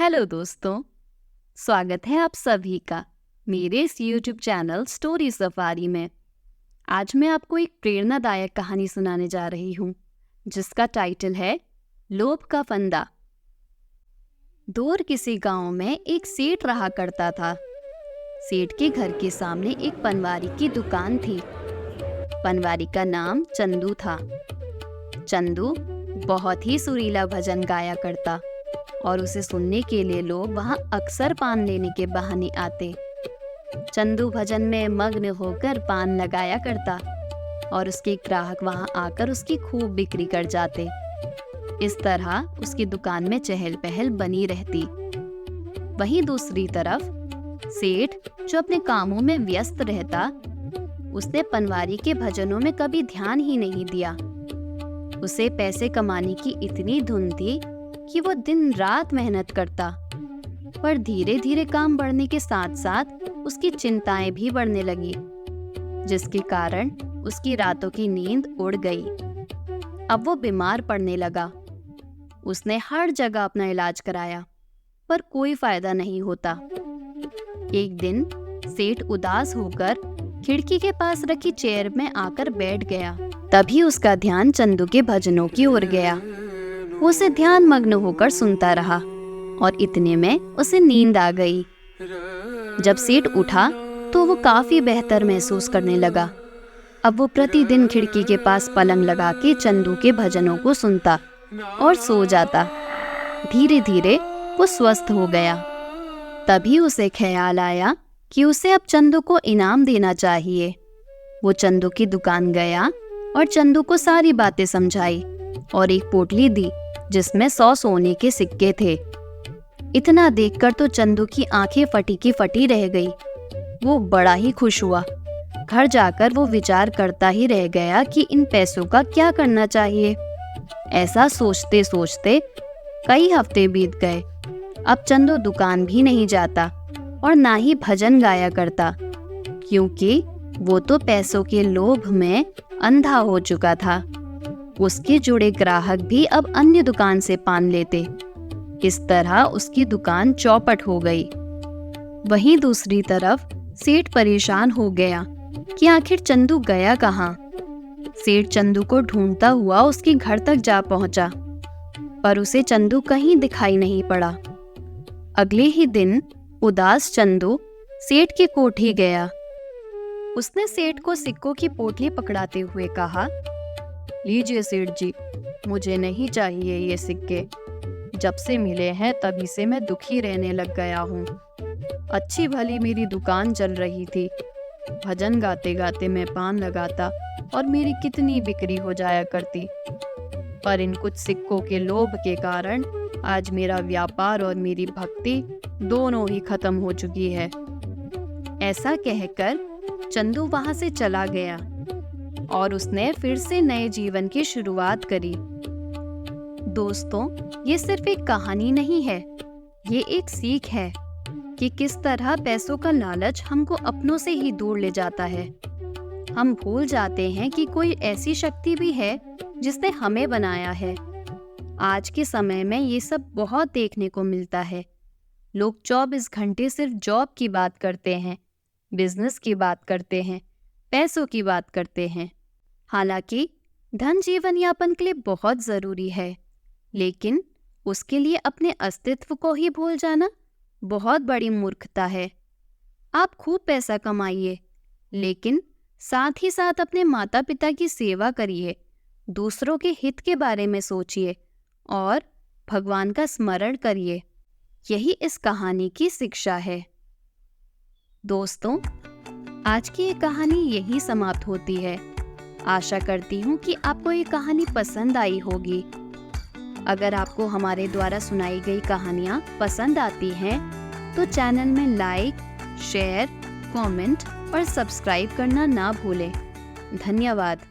Hello दोस्तों, स्वागत है आप सभी का मेरे इस YouTube चैनल स्टोरी सफारी में। आज मैं आपको एक प्रेरणादायक कहानी सुनाने जा रही हूँ जिसका टाइटल है लोभ का फंदा। दूर किसी गांव में एक सेठ रहा करता था। सेठ के घर के सामने एक पनवारी की दुकान थी। पनवारी का नाम चंदू था। चंदू बहुत ही सुरीला भजन गाया करता और उसे सुनने के लिए लोग वहां अक्सर पान लेने के बहाने आते। चंदू भजन में मग्न होकर पान लगाया करता और उसके ग्राहक वहां आकर उसकी खूब बिक्री कर जाते। इस तरह उसकी दुकान में चहल पहल बनी रहती। वहीं दूसरी तरफ सेठ जो अपने कामों में व्यस्त रहता, उसने पनवारी के भजनों में कभी ध्यान ही नहीं दिया। उसे पैसे कमाने की इतनी धुन थी कि वो दिन रात मेहनत करता, पर धीरे धीरे काम बढ़ने के साथ साथ उसकी चिंताएं भी बढ़ने लगी, जिसके कारण उसकी रातों की नींद उड़ गई। अब वो बीमार पड़ने लगा। उसने हर जगह अपना इलाज कराया, पर कोई फायदा नहीं होता। एक दिन सेठ उदास होकर खिड़की के पास रखी चेयर में आकर बैठ गया। तभी उसका ध्यान चंदू के भजनों की ओर गया। वो उसे ध्यान मग्न होकर सुनता रहा और इतने में उसे नींद आ गई। जब सेठ उठा तो वो काफी बेहतर महसूस करने लगा। अब वो प्रतिदिन खिड़की के पास पलंग लगा के चंदू के भजनों को सुनता और सो जाता। धीरे धीरे वो स्वस्थ हो गया। तभी उसे ख्याल आया कि उसे अब चंदू को इनाम देना चाहिए। वो चंदू की दुकान गया और चंदू को सारी बातें समझाई और एक पोटली दी जिसमें 100 सोने के सिक्के थे। इतना देखकर तो चंदू की आंखें फटी की फटी रह गई। वो बड़ा ही खुश हुआ। घर जाकर वो विचार करता ही रह गया कि इन पैसों का क्या करना चाहिए। ऐसा सोचते सोचते कई हफ्ते बीत गए। अब चंदू दुकान भी नहीं जाता और ना ही भजन गाया करता, क्योंकि वो तो पैसों के लोभ में अंधा हो चुका था। उसके जुड़े ग्राहक भी अब अन्य दुकान से पान लेते। इस तरह उसकी दुकान चौपट हो गई। वहीं दूसरी तरफ सेठ परेशान हो गया कि आखिर चंदू गया कहाँ। सेठ चंदू को ढूंढता हुआ उसके घर तक जा पहुंचा, पर उसे चंदू कहीं दिखाई नहीं पड़ा। अगले ही दिन उदास चंदू सेठ की कोठी गया। उसने सेठ को सिक्कों की पोटली पकड़ाते हुए कहा, लीजिए सेठ जी, मुझे नहीं चाहिए ये सिक्के। जब से मिले हैं तभी से मैं दुखी रहने लग गया हूँ। अच्छी भली मेरी दुकान चल रही थी। भजन गाते गाते मैं पान लगाता और मेरी कितनी बिक्री हो जाया करती, पर इन कुछ सिक्कों के लोभ के कारण आज मेरा व्यापार और मेरी भक्ति दोनों ही खत्म हो चुकी है। ऐसा कहकर चंदू वहां से चला गया और उसने फिर से नए जीवन की शुरुआत करी। दोस्तों, ये सिर्फ एक कहानी नहीं है, ये एक सीख है कि किस तरह पैसों का लालच हमको अपनों से ही दूर ले जाता है। हम भूल जाते हैं कि कोई ऐसी शक्ति भी है जिसने हमें बनाया है। आज के समय में ये सब बहुत देखने को मिलता है। लोग 24 घंटे सिर्फ जॉब की बात करते हैं, बिजनेस की बात करते हैं, पैसों की बात करते हैं। हालांकि धन जीवन यापन के लिए बहुत जरूरी है, लेकिन उसके लिए अपने अस्तित्व को ही भूल जाना बहुत बड़ी मूर्खता है। आप खूब पैसा कमाइए, लेकिन साथ ही साथ अपने माता पिता की सेवा करिए, दूसरों के हित के बारे में सोचिए और भगवान का स्मरण करिए। यही इस कहानी की शिक्षा है। दोस्तों, आज की ये कहानी यही समाप्त होती है। आशा करती हूँ कि आपको ये कहानी पसंद आई होगी। अगर आपको हमारे द्वारा सुनाई गई कहानियाँ पसंद आती हैं, तो चैनल में लाइक, शेयर, कमेंट और सब्सक्राइब करना ना भूलें। धन्यवाद।